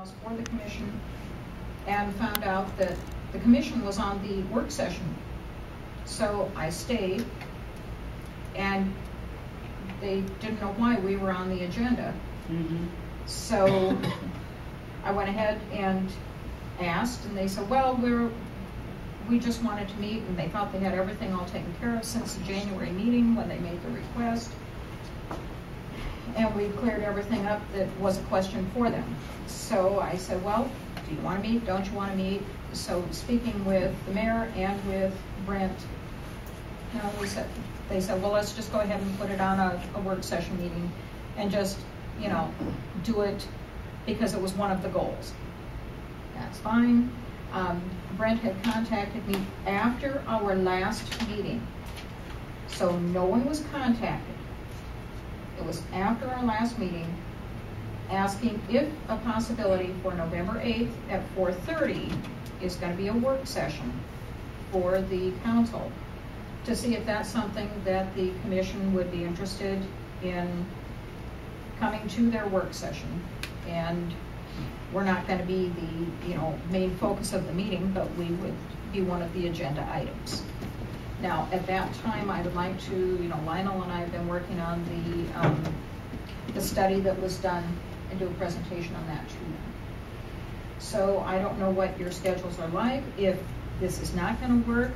else for the commission and found out that the commission was on the work session. So I stayed, and they didn't know why we were on the agenda. So I went ahead and asked, and they said, well, we just wanted to meet, and they thought they had everything all taken care of since the January meeting when they made the request. And we cleared everything up that was a question for them. So I said, well, do you want to meet? Don't you want to meet? So speaking with the mayor and with Brent, they said, well, let's just go ahead and put it on a work session meeting and just, do it because it was one of the goals. That's fine. Brent had contacted me after our last meeting. So no one was contacted. It was after our last meeting, asking if a possibility for November 8th at 4:30 is going to be a work session for the council, to see if that's something that the commission would be interested in coming to their work session. And we're not going to be the main focus of the meeting, but we would be one of the agenda items. Now, at that time, I would like to, Lionel and I have been working on the study that was done and do a presentation on that to them. So I don't know what your schedules are like. If this is not going to work,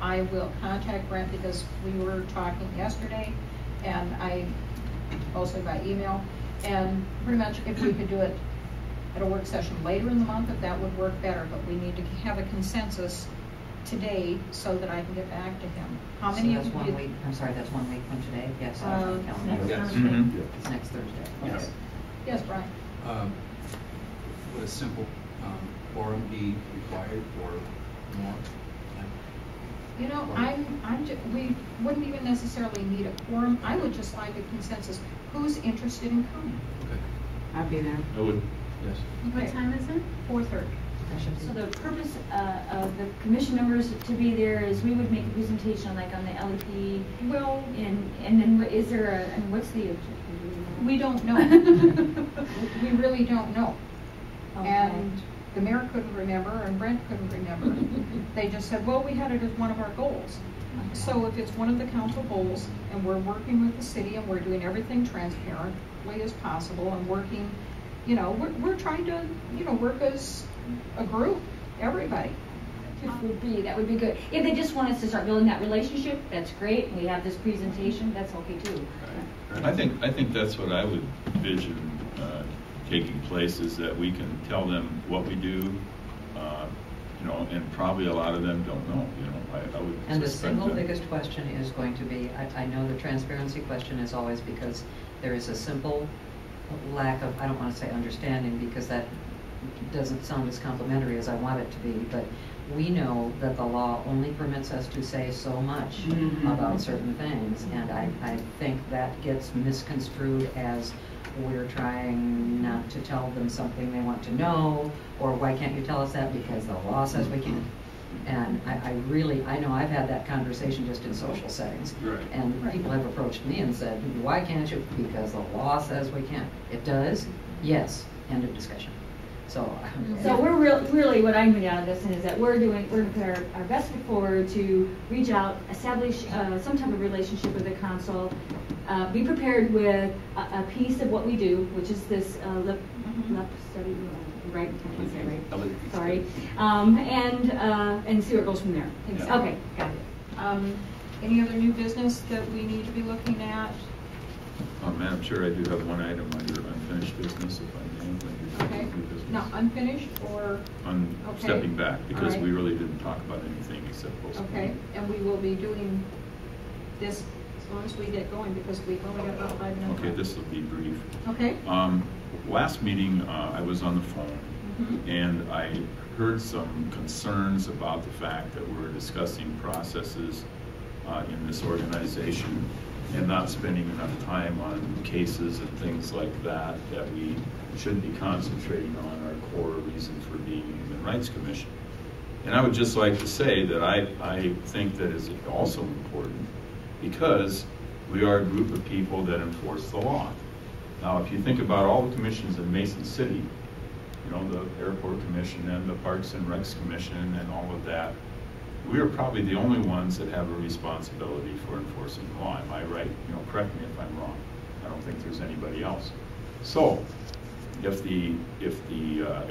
I will contact Brent, because we were talking yesterday, and I mostly by email, and pretty much if we could do it at a work session later in the month, if that would work better, but we need to have a consensus today so that I can get back to him. How many of you? That's 1 week. I'm sorry, that's 1 week from today. Yes, yes. It's next Thursday. Yes. Okay. Yes, Brian. Would a simple quorum be required or more? We wouldn't even necessarily need a quorum. I would just like a consensus. Who's interested in coming? Okay. I'd be there. I would. Yes. What time is it? 4:30. So the purpose of the commission members to be there is we would make a presentation on the LEP. Well, and then is there what's the objective? We don't know. We really don't know. Okay. And the mayor couldn't remember, and Brent couldn't remember. They just said, well, we had it as one of our goals. Okay. So if it's one of the council goals, and we're working with the city, and we're doing everything transparently as possible, and working, we're trying to, work as a group, everybody. That would be good. If they just want us to start building that relationship, that's great. We have this presentation, that's okay too. Right. I think that's what I would envision taking place, is that we can tell them what we do, and probably a lot of them don't know. I would. And the single biggest question is going to be, I know the transparency question is always because there is a simple lack of, I don't want to say understanding, because that doesn't sound as complimentary as I want it to be, but we know that the law only permits us to say so much about certain things, and I think that gets misconstrued as we're trying not to tell them something they want to know, or why can't you tell us that because the law says we can. And I know I've had that conversation just in social settings. Right. And people have approached me and said, why can't you? Because the law says we can't. It does? Yes. End of discussion. So we're really what I'm getting out of this is that we're going to put our best foot forward to reach out, establish some type of relationship with the council, be prepared with a piece of what we do, which is this LEP study, right? I can't say it right. Sorry, and see where it goes from there. Yeah. Okay, got it. Any other new business that we need to be looking at? Madam Chair, I do have one item under unfinished business, if I may. Okay. Now, unfinished or? Stepping back, because right. We really didn't talk about anything except postponement. Okay, and we will be doing this as long as we get going, because we've only got about 5 minutes. Okay, this will be brief. Okay. Last meeting, I was on the phone, and I heard some concerns about the fact that we're discussing processes in this organization and not spending enough time on cases and things like that we should be concentrating on our core reason for being a Human Rights Commission. And I would just like to say that I think that is also important, because we are a group of people that enforce the law. Now, if you think about all the commissions in Mason City, you know, the Airport Commission and the Parks and Recs Commission and all of that, we are probably the only ones that have a responsibility for enforcing the law. Am I right? You know, correct me if I'm wrong. I don't think there's anybody else. So, if the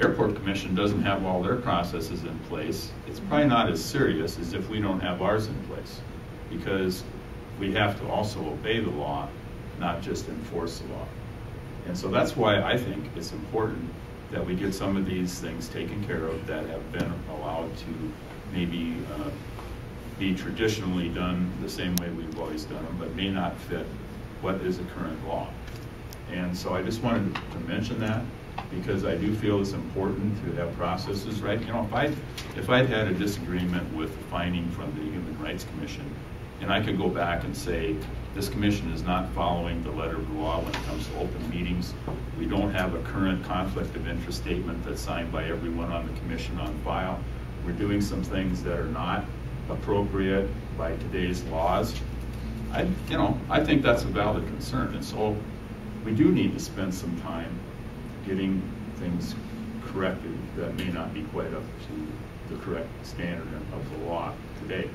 Airport Commission doesn't have all their processes in place, it's probably not as serious as if we don't have ours in place, because we have to also obey the law, not just enforce the law. And so that's why I think it's important that we get some of these things taken care of that have been allowed to maybe be traditionally done the same way we've always done them, but may not fit what is the current law. And so I just wanted to mention that, because I do feel it's important to have processes right. You know, if I'd had a disagreement with the finding from the Human Rights Commission, and I could go back and say, this commission is not following the letter of the law when it comes to open meetings. We don't have a current conflict of interest statement that's signed by everyone on the commission on file. We're doing some things that are not appropriate by today's laws. I think that's a valid concern. And so we do need to spend some time getting things corrected that may not be quite up to the correct standard of the law today.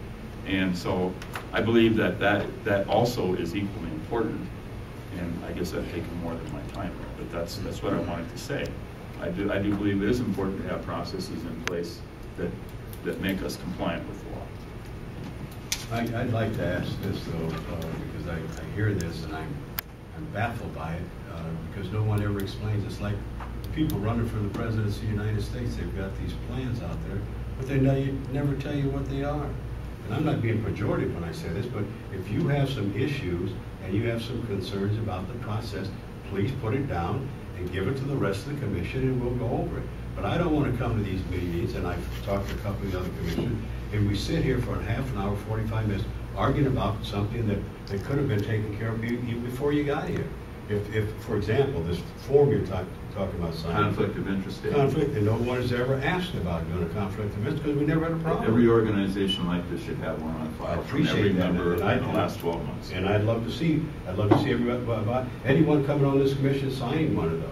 And so I believe that also is equally important. And I guess I've taken more than my time, but that's what I wanted to say. I do believe it is important to have processes in place that make us compliant with the law. I'd like to ask this though, because I hear this and I'm baffled by it, because no one ever explains. It's like people running for the presidency of the United States. They've got these plans out there, but they never tell you what they are. And I'm not being pejorative when I say this, but if you have some issues and you have some concerns about the process, please put it down and give it to the rest of the commission and we'll go over it. But I don't want to come to these meetings, and I've talked to a couple of the other commissioners, and we sit here for a half an hour, 45 minutes, arguing about something that could have been taken care of even before you got here. If for example, this form you're talking about signing. Conflict of interest statement. Conflict, and no one has ever asked about doing a conflict of interest because we never had a problem. Every organization like this should have one on file from every member in the last 12 months. And I'd love to see everybody, anyone coming on this commission signing one of those,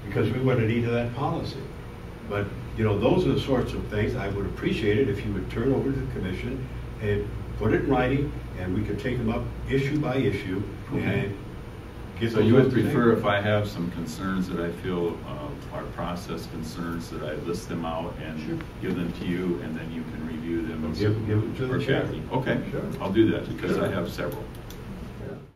because we would have needed that policy. But you know, those are the sorts of things I would appreciate it if you would turn over to the commission and put it in writing, and we could take them up issue by issue. Okay. And get so you would prefer if I have some concerns that I feel are process concerns, that I list them out and give them to you, and then you can review them and give it to the chair. Okay, sure. I'll do that because I have several.